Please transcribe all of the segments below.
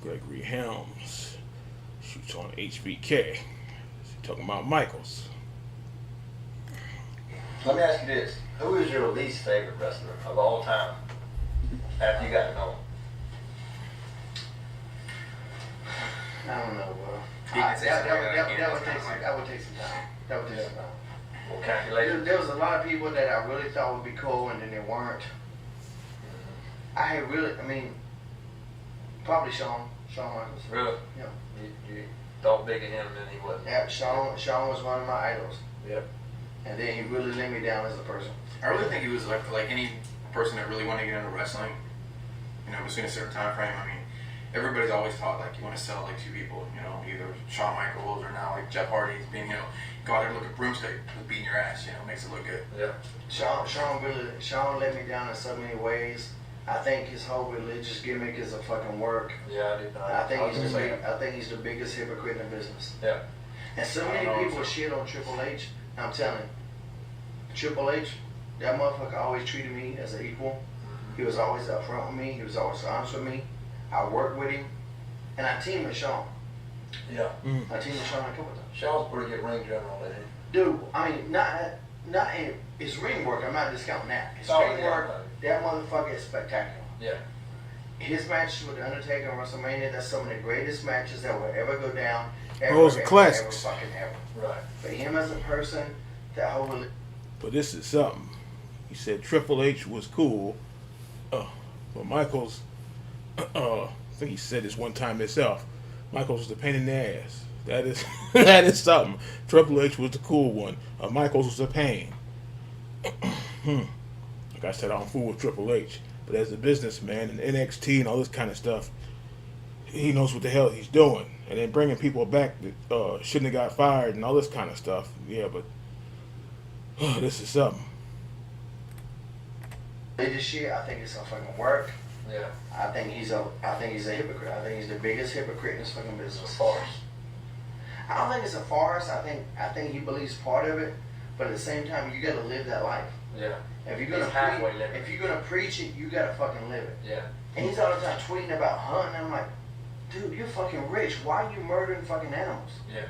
Gregory Helms shoots on HBK. Talking about Michaels. Let me ask you this. Who is your least favorite wrestler of all time after you got to know him? I don't know, bro. That That would take some time. That would take some time. Well, calculations. There was a lot of people that I really thought would be cool, and then they weren't. Probably Shawn Michaels. Really? Yeah. You thought big of him and he wasn't. Yeah, Shawn was one of my idols. Yep. And then he really let me down as a person. I really think he was like any person that really wanted to get into wrestling, between a certain time frame. I mean, everybody's always taught like you want to sell like two people, either Shawn Michaels or now like Jeff Hardy's being, go out there and look at broomstick with beating your ass, makes it look good. Yeah. Shawn let me down in so many ways. I think his whole religious gimmick is a fucking work. Yeah, I did not. I think he's the biggest hypocrite in the business. Yeah. And so many people shit on Triple H. I'm telling you, Triple H, that motherfucker always treated me as an equal. Mm-hmm. He was always upfront with me. He was always honest with me. I worked with him, and I teamed with Shawn. Yeah. I teamed with Shawn a couple times. Shawn's a pretty good ring general, isn't he? Dude, I mean, not in his ring work. I'm not discounting that. His ring work, that motherfucker is spectacular. Yeah. His matches with The Undertaker on WrestleMania, that's some of the greatest matches that will ever go down. Those are classics. Ever fucking ever. Right. But him as a person, that whole... But this is something. He said Triple H was cool, but Michaels, I think he said this one time himself, Michaels was a pain in the ass. That is that is something. Triple H was the cool one. Michaels was a pain. Like I said, I don't fool with Triple H. But as a businessman and NXT and all this kind of stuff, he knows what the hell he's doing. And then bringing people back that shouldn't have got fired and all this kind of stuff. Yeah, but this is something. This shit, I think it's gonna fucking work. Yeah. I think he's a hypocrite. I think he's the biggest hypocrite in this fucking business. Farce. I don't think it's a farce. I think he believes part of it, but at the same time, you gotta live that life. Yeah. If you're gonna preach it, you gotta fucking live it. Yeah. And he's all the time tweeting about hunting. I'm like, dude, you're fucking rich. Why are you murdering fucking animals? Yeah.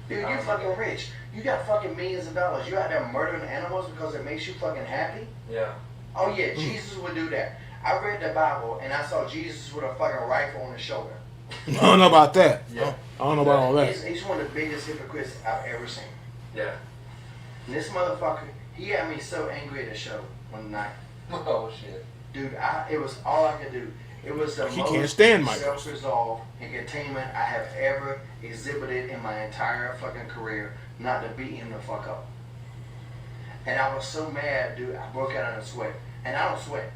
Dude, you're fucking rich. You got fucking millions of dollars. You out there murdering animals because it makes you fucking happy? Yeah. Oh yeah, Jesus would do that. I read the Bible and I saw Jesus with a fucking rifle on his shoulder. I don't know about that. Yeah. I don't know about all that. He's one of the biggest hypocrites I've ever seen. Yeah. And this motherfucker, he had me so angry at the show one night. Oh shit. Dude, it was all I could do. It was the He can't most stand Michaels. self-resolve and containment I have ever exhibited in my entire fucking career, not to beat him the fuck up. And I was so mad, dude, I broke out in a sweat. And I don't sweat.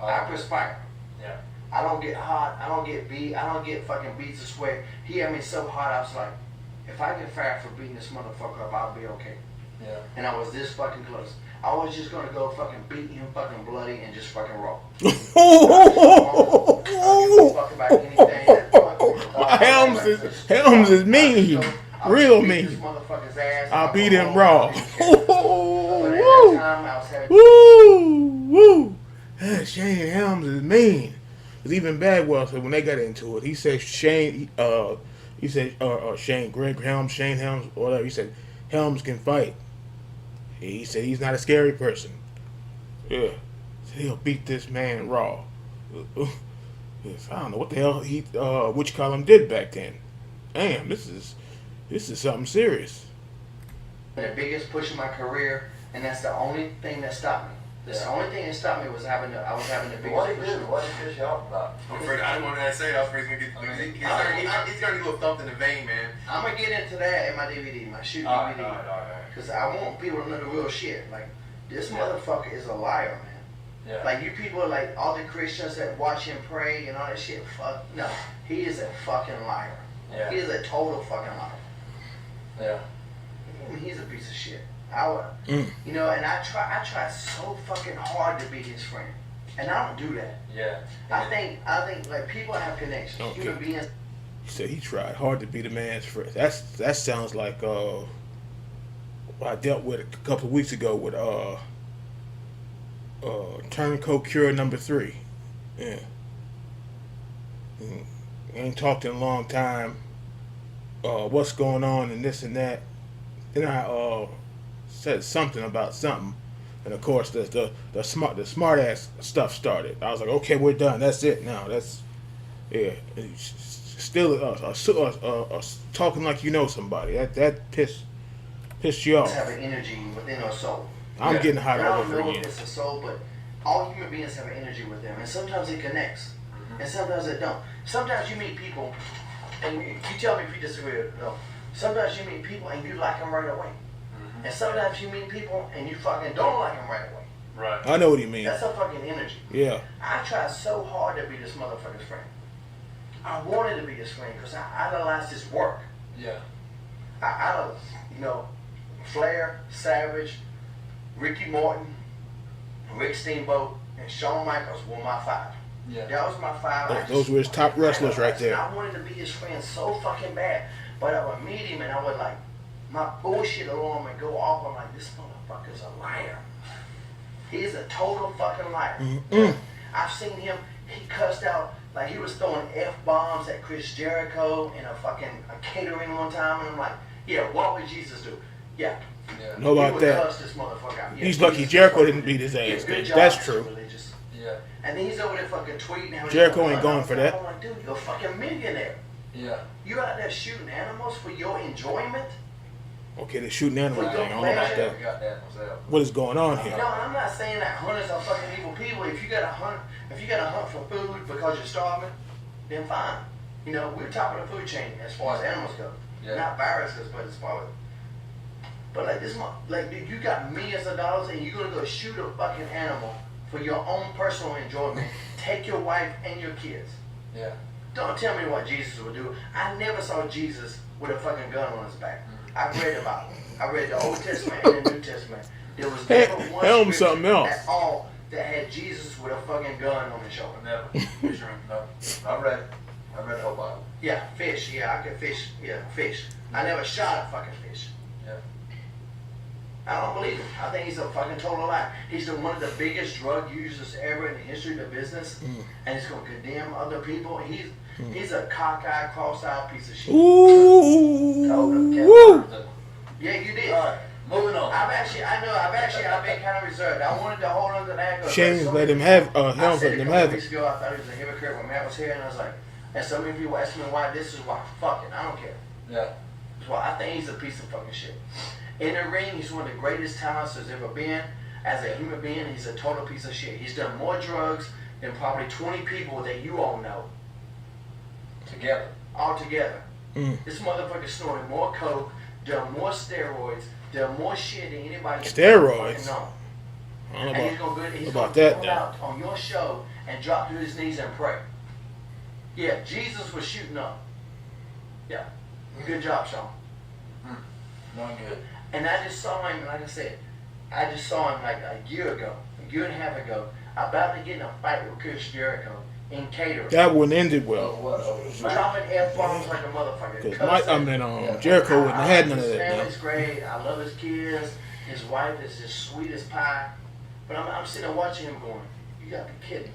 I perspire. Yeah. I don't get hot. I don't get beat. I don't get fucking beats of sweat. He had me so hot, I was like, if I get fired for beating this motherfucker up, I'll be okay. Yeah. And I was this fucking close. I was just gonna go fucking beat him fucking bloody and just fucking roll. Helms is mean. Real mean. I'll beat him raw. Woo! Shane Helms is mean. It's even Bagwell said when they got into it, he said Shane, Greg Helms, Shane Helms, whatever. He said Helms can fight. He said he's not a scary person. Yeah, so he'll beat this man raw. Yes, I don't know what the hell he which column did back then. Damn, this is something serious. The biggest push in my career, and that's the only thing that stopped me. The only thing that stopped me was I was having the biggest What push. did he piss you off about? I didn't want to say. I was afraid he's gonna get. He's gonna get a little thumped in the vein, man. I'm gonna get into that in my DVD, my shoot All right. DVD, because I want people to know the real shit. Like this motherfucker is a liar, man. Yeah. Like you people, like all the Christians that watch him pray and all that shit. Fuck no, he is a fucking liar. Yeah. He is a total fucking liar. Yeah. I mean, he's a piece of shit. You know, and I try so fucking hard to be his friend, and I don't do that. Yeah. I think like people have connections. Okay. Human beings. He said he tried hard to be the man's friend. That sounds like what I dealt with a couple of weeks ago with Turncoat Cure number 3. Yeah. Ain't talked in a long time. What's going on and this and that. Then I said something about something, and of course the smart ass stuff started. I was like, okay, we're done. That's it now. That's yeah. Still talking like you know somebody. That pissed you off. Have an energy within our soul. I'm getting hot And I all don't over know again. if it's a soul, but all human beings have an energy with them, and sometimes it connects, and sometimes it don't. Sometimes you meet people, and you tell me if you disagree or no. Sometimes you meet people and you like them right away, and sometimes you meet people and you fucking don't like them right away. Right. I know what you mean. That's a fucking energy. Yeah. I tried so hard to be this motherfucker's friend. I wanted to be his friend because I idolized his work. Yeah. I don't, Flair, Savage, Ricky Morton, Rick Steamboat, and Shawn Michaels were my five. Yeah. That was my five. Those were his top wrestlers right there. I wanted to be his friend so fucking bad, but I would meet him and I would like, my bullshit alarm would go off. I'm like, this motherfucker's a liar. He's a total fucking liar. I've seen him, he cussed out, like he was throwing F-bombs at Chris Jericho in a catering one time, and I'm like, yeah, what would Jesus do? Yeah. Know about he would that. cuss this motherfucker out. Yeah, He's lucky Jesus Jericho fucking- didn't beat his yeah, ass. good job, That's Mr. true. Religious. Yeah. And then he's over there fucking tweeting how he's Jericho fucking ain't going for that. I'm like, dude, you're a fucking millionaire. Yeah. You out there shooting animals for your enjoyment? Okay, they're shooting animals. For your I don't know about pleasure? that. Got that myself. What is going on No, here? I'm not saying that hunters are fucking evil people. If you got to hunt for food because you're starving, then fine. We're top of the food chain as far as animals go. Yeah. Not viruses, but as far as. But like this, dude, you got millions of dollars and you're gonna go shoot a fucking animal for your own personal enjoyment. Take your wife and your kids. Yeah. Don't tell me what Jesus would do. I never saw Jesus with a fucking gun on his back. I read about it. I read the Old Testament and the New Testament. There was never one Helms scripture something else. at all that had Jesus with a fucking gun on his shoulder. Never. No. I read the whole Bible. Yeah, fish. Yeah, I could fish. Yeah, fish. I never shot a fucking fish. Yeah. I don't believe him. I think he's a fucking total lie. He's one of the biggest drug users ever in the history of the business, and he's gonna condemn other people. He's a cockeyed, cross-eyed piece of shit. Ooh. Yeah, you did. All right, moving on. I've been kind of reserved. I wanted to hold on to that. 'Cause Shane so let many him have people- I Helms said let a him couple have weeks it. ago, I thought he was a hypocrite when Matt was here, and I was like, and so many people asked me why. This is why. Fuck it, I don't care. Yeah. That's why I think he's a piece of fucking shit. In the ring, he's one of the greatest talents there's ever been. As a human being, he's a total piece of shit. He's done more drugs than probably 20 people that you all know Together. all together. This motherfucker snorted more coke, done more steroids, done more shit than anybody Steroids? know. I don't And he's know gonna about that come now. out on your show and drop to his knees and pray. Yeah, Jesus was shooting up. Yeah, good job, Sean. Doing good. And I just saw him, like I said, I just saw him like a year and a half ago, about to get in a fight with Chris Jericho in catering. That wouldn't ended Oh, well. what? Dropping F-bombs like a motherfucker. Because Jericho wouldn't have had none of His that. family's great. I love his kids. His wife is just sweet as pie. But I'm sitting there watching him going, you gotta be kidding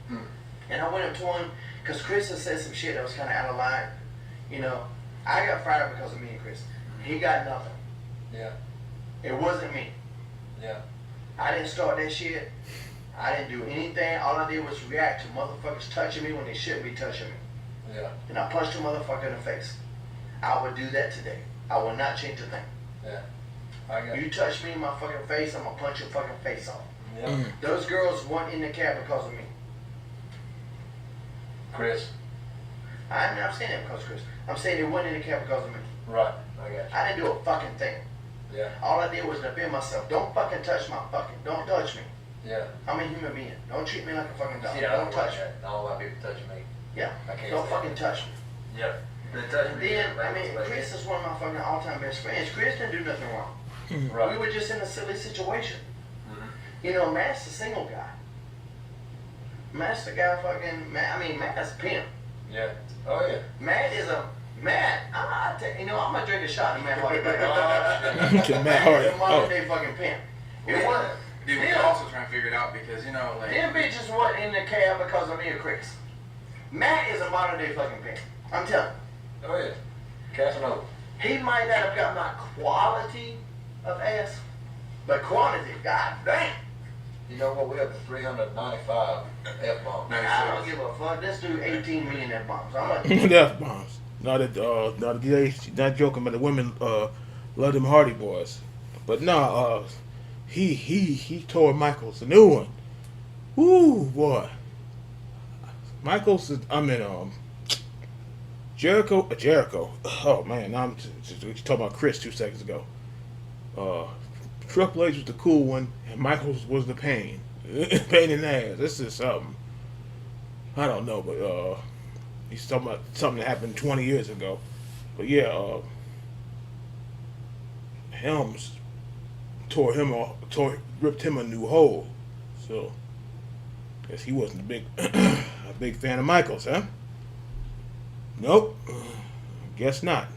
me. And I went up to him, because Chris had said some shit that was kind of out of line. I got fired up because of me and Chris. He got nothing. Yeah. It wasn't me. Yeah. I didn't start that shit. I didn't do anything. All I did was react to motherfuckers touching me when they shouldn't be touching me. Yeah. And I punched a motherfucker in the face. I would do that today. I will not change a thing. Yeah. I got You touch me in my fucking face, I'm gonna punch your fucking face off. Yeah. Those girls weren't in the cab because of me. Chris. I'm not saying that because of Chris. I'm saying they weren't in the cab because of me. Right. I got you. I didn't do a fucking thing. Yeah. All I did was defend myself. Don't fucking touch my fucking. Don't touch me. Yeah. I'm a human being. Don't treat me like a fucking dog. See, I Don't don't touch touch me. that. I don't like people touching me. Yeah. I can't Don't stand fucking it. touch me. Yeah. They touch And me. then, I Like, mean, like- Chris is one of my fucking all-time best friends. Chris didn't do nothing wrong. Right. We were just in a silly situation. Matt's the single guy. Matt's the guy fucking, Matt's a pimp. Yeah. Oh, yeah. Matt, I'm gonna drink a shot to Matt Hardy. To Matt Hardy. He's a modern day fucking pimp. Dude, Yeah. we're also trying to figure it out because, like... Them bitches wasn't in the cab because of me or Chris. Matt is a modern day fucking pimp. I'm telling you. Go ahead. Casanova. He might not have got my quality of ass, but quantity, god damn. You know what? We have 395 F-bombs. I don't give a fuck. Let's do 18 million F bombs. I'm like, F bombs. Not joking, but the women love them Hardy Boys. But no, he tore Michaels a new one. Woo, boy. Michaels is, Jericho. Oh man, now I'm just talking about Chris 2 seconds ago. Triple H was the cool one, and Michaels was the pain. Pain in the ass. This is something. I don't know, but he's talking about something that happened 20 years ago. But yeah, Helms ripped him a new hole. So, guess he wasn't a big fan of Michaels, huh? Nope. Guess not.